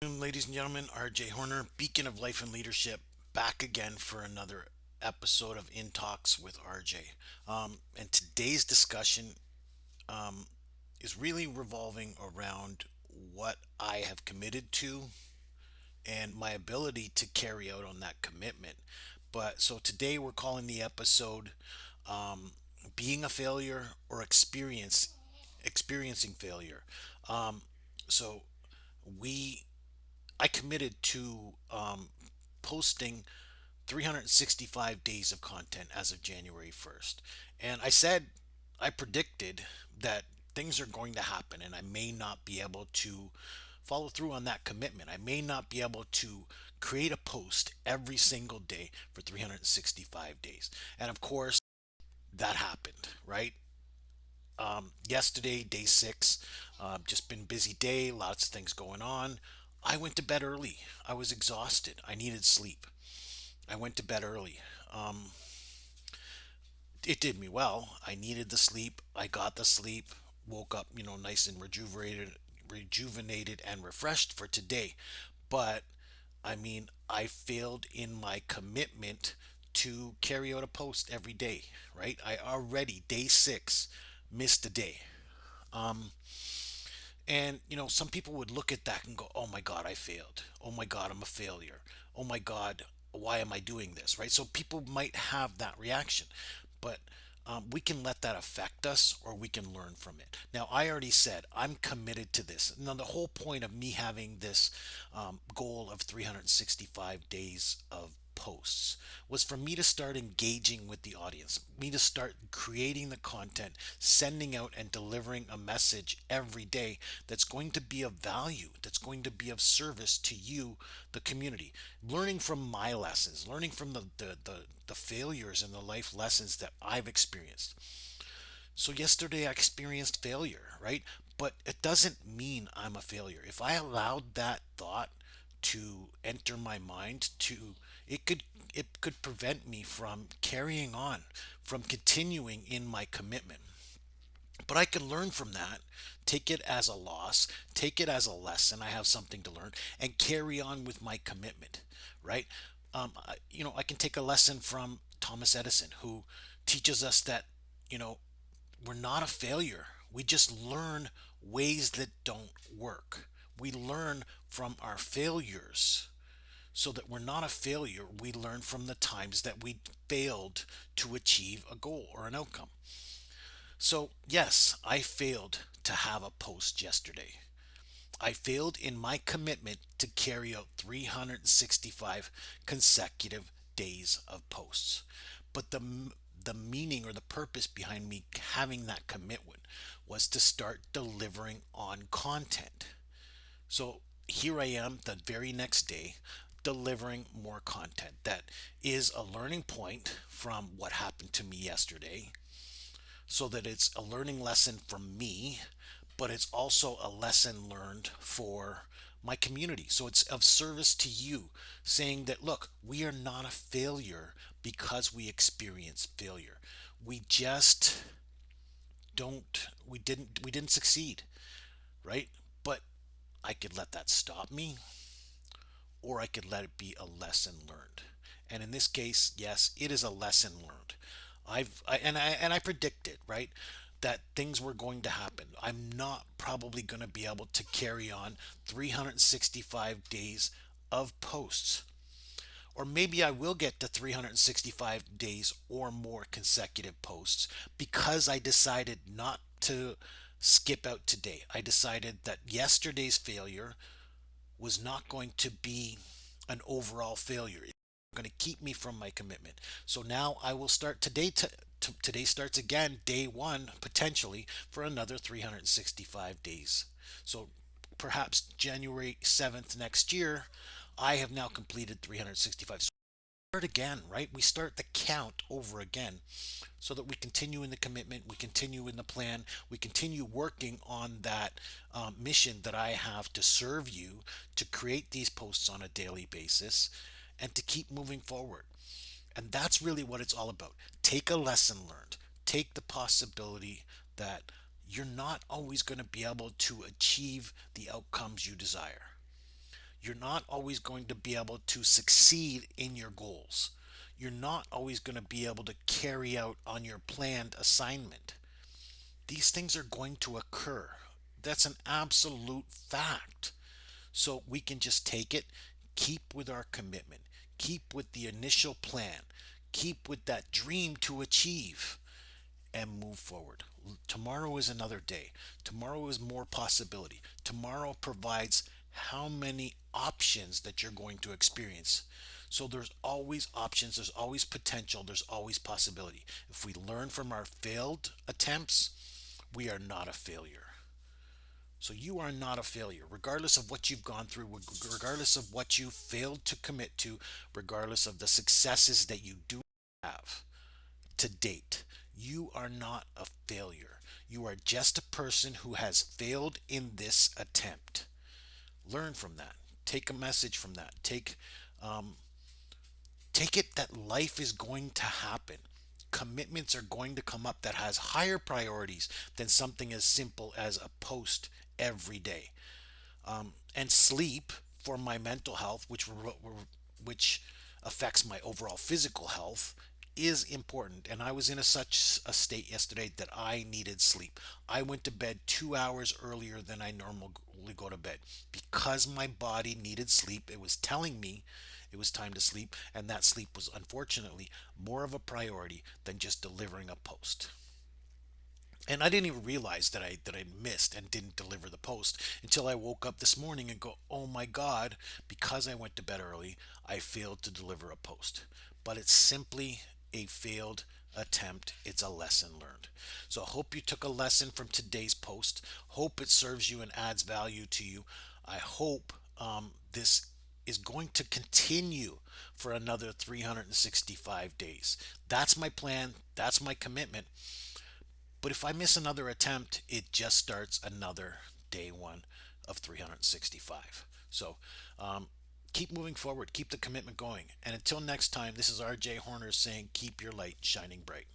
Ladies and gentlemen, RJ Horner, Beacon of Life and Leadership, back again for another episode of In Talks with RJ. And today's discussion is really revolving around what I have committed to and my ability to carry out on that commitment. But so today we're calling the episode "Being a Failure or Experiencing Failure." Um, so we I committed to posting 365 days of content as of January 1st. And I predicted that things are going to happen and I may not be able to follow through on that commitment. I may not be able to create a post every single day for 365 days. And of course, that happened, right? Yesterday, day six, just been busy day, lots of things going on. I went to bed early. I was exhausted. I needed sleep. I went to bed early. Um, it did me well. I needed the sleep. I got the sleep. Woke up, nice and rejuvenated and refreshed for today. But I failed in my commitment to carry out a post every day. Right? I already day six missed a day. And some people would look at that and go, "Oh my God, I failed. Oh my God, I'm a failure. Oh my God, why am I doing this?" Right? So people might have that reaction, but we can let that affect us, or we can learn from it. Now, I already said I'm committed to this. Now, the whole point of me having this goal of 365 days of posts was for me to start engaging with the audience, me to start creating the content, sending out and delivering a message every day that's going to be of value, that's going to be of service to you, the community. Learning from my lessons, learning from the failures and the life lessons that I've experienced. So yesterday I experienced failure, right? But it doesn't mean I'm a failure. If I allowed that thought to enter my mind, to it could it could prevent me from carrying on, from continuing in my commitment. But I can learn from that, take it as a loss, take it as a lesson. I have something to learn, and carry on with my commitment, right? I can take a lesson from Thomas Edison, who teaches us that, you know, we're not a failure. We just learn ways that don't work. We learn from our failures so that we're not a failure. We learn from the times that we failed to achieve a goal or an outcome. So, yes, I failed to have a post yesterday. I failed in my commitment to carry out 365 consecutive days of posts. But the meaning or the purpose behind me having that commitment was to start delivering on content. So here I am the very next day delivering more content that is a learning point from what happened to me yesterday, so that it's a learning lesson for me, but it's also a lesson learned for my community. So it's of service to you, saying that, look, we are not a failure because we experience failure. We just we didn't succeed, right? But I could let that stop me, or I could let it be a lesson learned. And in this case, yes, it is a lesson learned. I predicted, right, that things were going to happen. I'm not probably going to be able to carry on 365 days of posts. Or maybe I will get to 365 days or more consecutive posts because I decided not to skip out today. I decided that yesterday's failure was not going to be an overall failure. It's going to keep me from my commitment. So now I will start today. Today starts again, day one, potentially for another 365 days. So perhaps January 7th next year, I have now completed 365. So start again, right? We start the count over again so that we continue in the commitment, we continue in the plan, we continue working on that mission that I have to serve you, to create these posts on a daily basis, and to keep moving forward. And that's really what it's all about. Take a lesson learned, take the possibility that you're not always going to be able to achieve the outcomes you desire. You're not always going to be able to succeed in your goals. You're not always going to be able to carry out on your planned assignment. These things are going to occur. That's an absolute fact. So we can just take it, keep with our commitment, keep with the initial plan, keep with that dream to achieve, and move forward. Tomorrow is another day. Tomorrow is more possibility. Tomorrow provides how many options that you're going to experience. So there's always options, there's always potential, there's always possibility. If we learn from our failed attempts, we are not a failure. So you are not a failure, regardless of what you've gone through, regardless of what you failed to commit to, regardless of the successes that you do have to date. You are not a failure. You are just a person who has failed in this attempt. Learn from that. Take a message from that. Um, take it that life is going to happen. Commitments are going to come up that has higher priorities than something as simple as a post every day. And sleep for my mental health, which affects my overall physical health, is important. And I was in such a state yesterday that I needed sleep. I went to bed 2 hours earlier than I normally go to bed because my body needed sleep. It was telling me it was time to sleep, and that sleep was unfortunately more of a priority than just delivering a post. And I didn't even realize that I missed and didn't deliver the post until I woke up this morning and go, "Oh my god, because I went to bed early, I failed to deliver a post." But it's simply a failed attempt. It's a lesson learned. So I hope you took a lesson from today's post. Hope it serves you and adds value to you. I hope this is going to continue for another 365 days. That's my plan. That's my commitment. But if I miss another attempt, it just starts another day one of 365. So keep moving forward, keep the commitment going. And until next time, this is RJ Horner saying, keep your light shining bright.